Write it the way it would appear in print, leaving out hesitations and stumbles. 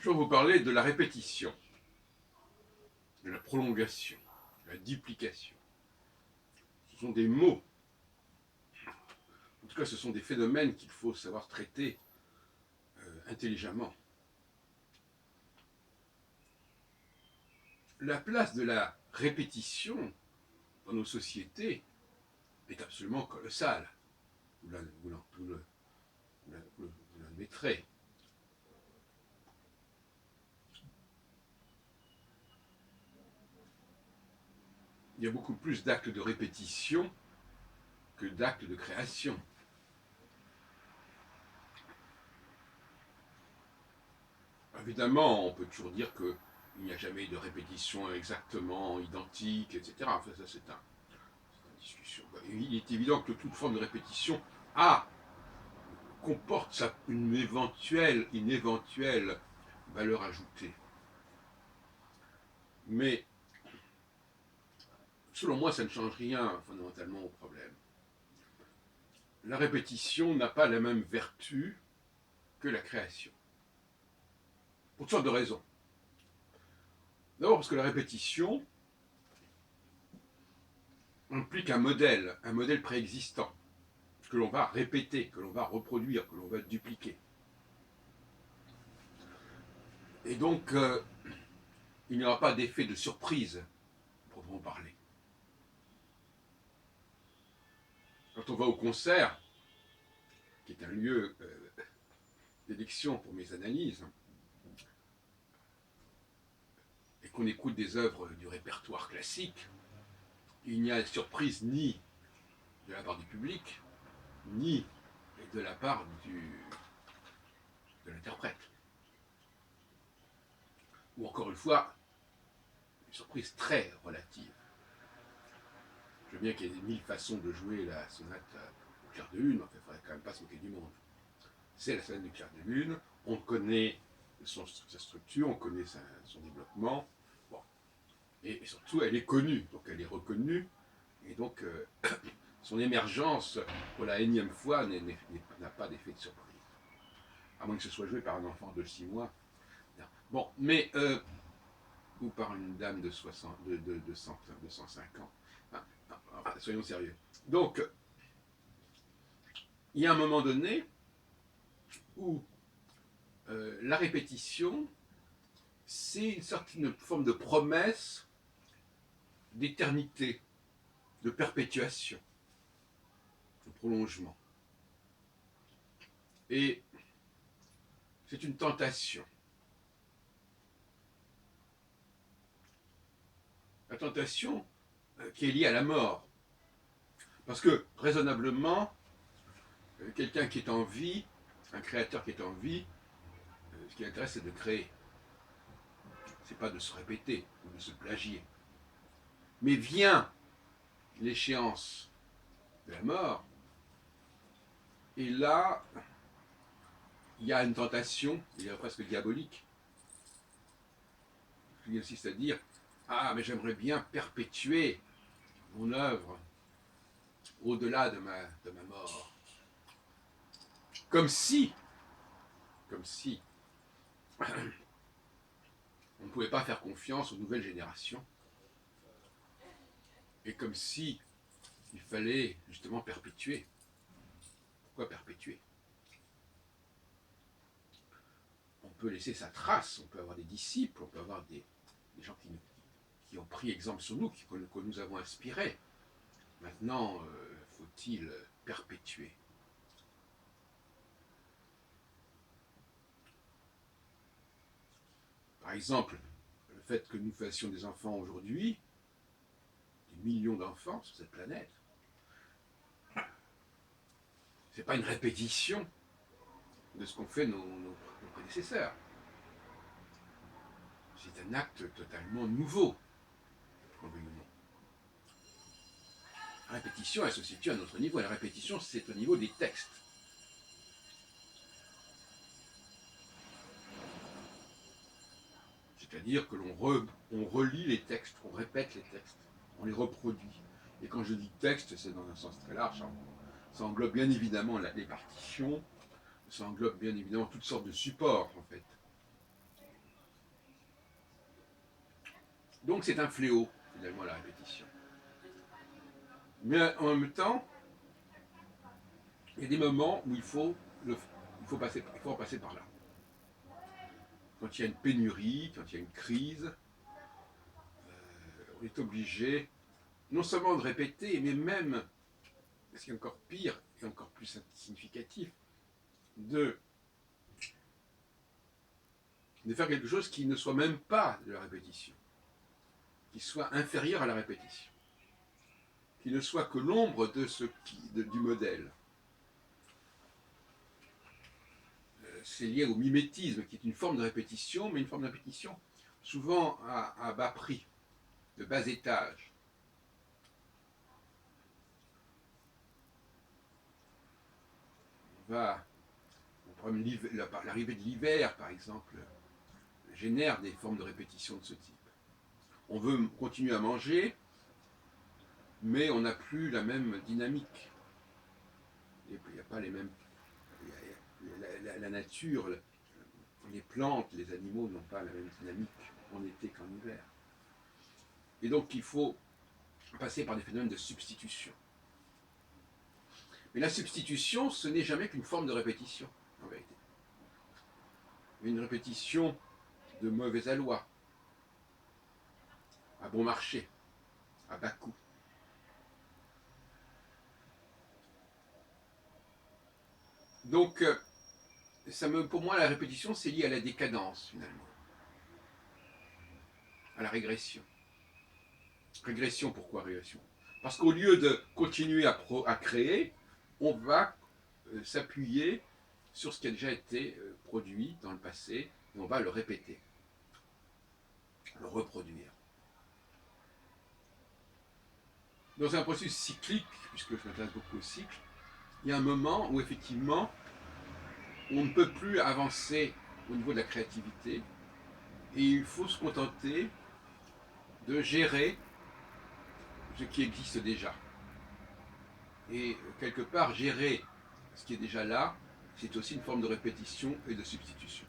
Je vais vous parler de la répétition, de la prolongation, de la duplication. Ce sont des mots. En tout cas, ce sont des phénomènes qu'il faut savoir traiter intelligemment. La place de la répétition dans nos sociétés est absolument colossale. Vous l'admettrez. Il y a beaucoup plus d'actes de répétition que d'actes de création. Évidemment, on peut toujours dire qu'il n'y a jamais de répétition exactement identique, etc. Enfin, ça, c'est une discussion. Il est évident que toute forme de répétition comporte une éventuelle valeur ajoutée. Mais, selon moi, ça ne change rien fondamentalement au problème. La répétition n'a pas la même vertu que la création. Pour toutes sortes de raisons. D'abord parce que la répétition implique un modèle préexistant, que l'on va répéter, que l'on va reproduire, que l'on va dupliquer. Et donc, il n'y aura pas d'effet de surprise, proprement parler. Quand on va au concert, qui est un lieu d'élection pour mes analyses, et qu'on écoute des œuvres du répertoire classique, il n'y a surprise ni de la part du public, ni de la part de l'interprète. Ou encore une fois, une surprise très relative. Je veux bien qu'il y ait 1000 façons de jouer la sonate au clair de lune, mais il ne faudrait quand même pas se moquer du monde. C'est la sonate du clair de lune, on connaît sa structure, on connaît son développement, bon. Et surtout elle est connue, donc elle est reconnue, et donc son émergence pour la énième fois n'a pas d'effet de surprise. À moins que ce soit joué par un enfant de 6 mois. Bon, mais ou par une dame de 105 ans. Enfin, soyons sérieux. Donc, il y a un moment donné où la répétition, c'est une forme de promesse d'éternité, de perpétuation, de prolongement. Et c'est une tentation. La tentation qui est liée à la mort. Parce que, raisonnablement, quelqu'un qui est en vie, un créateur qui est en vie, ce qui l'intéresse, c'est de créer. C'est pas de se répéter ou de se plagier. Mais vient l'échéance de la mort, et là, il y a une tentation, il est presque diabolique, qui consiste à dire « Ah, mais j'aimerais bien perpétuer mon œuvre au-delà de ma mort. » Comme si on ne pouvait pas faire confiance aux nouvelles générations, et comme si il fallait justement perpétuer. Pourquoi perpétuer? On peut laisser sa trace, on peut avoir des disciples, on peut avoir des gens qui ont pris exemple sur nous, que nous avons inspirés. Maintenant, faut-il perpétuer? Par exemple, le fait que nous fassions des enfants aujourd'hui, des millions d'enfants sur cette planète, c'est pas une répétition de ce qu'ont fait nos prédécesseurs. C'est un acte totalement nouveau. La répétition, elle se situe à notre niveau. La répétition, c'est au niveau des textes. C'est-à-dire que on relit les textes, on répète les textes, on les reproduit. Et quand je dis texte, c'est dans un sens très large. Ça englobe bien évidemment les partitions, ça englobe bien évidemment toutes sortes de supports, en fait. Donc c'est un fléau, finalement, la répétition. Mais en même temps, il y a des moments où il faut en passer par là. Quand il y a une pénurie, quand il y a une crise, on est obligé non seulement de répéter, mais même, ce qui est encore pire et encore plus significatif, de faire quelque chose qui ne soit même pas de la répétition, qui soit inférieur à la répétition, qui ne soit que l'ombre du modèle. C'est lié au mimétisme, qui est une forme de répétition, mais une forme de répétition souvent à bas prix, de bas étage. L'arrivée de l'hiver, par exemple, génère des formes de répétition de ce type. On veut continuer à manger, mais on n'a plus la même dynamique. Il n'y a pas les mêmes... La nature, les plantes, les animaux n'ont pas la même dynamique en été qu'en hiver. Et donc il faut passer par des phénomènes de substitution. Mais la substitution, ce n'est jamais qu'une forme de répétition, en vérité. Une répétition de mauvais aloi, à bon marché, à bas coût. Donc, pour moi, la répétition, c'est lié à la décadence, finalement, à la régression. Régression, pourquoi régression? Parce qu'au lieu de continuer à créer, on va s'appuyer sur ce qui a déjà été produit dans le passé, et on va le répéter, le reproduire. Dans un processus cyclique, puisque je m'intéresse beaucoup au cycle, il y a un moment où effectivement on ne peut plus avancer au niveau de la créativité et il faut se contenter de gérer ce qui existe déjà. Et quelque part, gérer ce qui est déjà là, c'est aussi une forme de répétition et de substitution.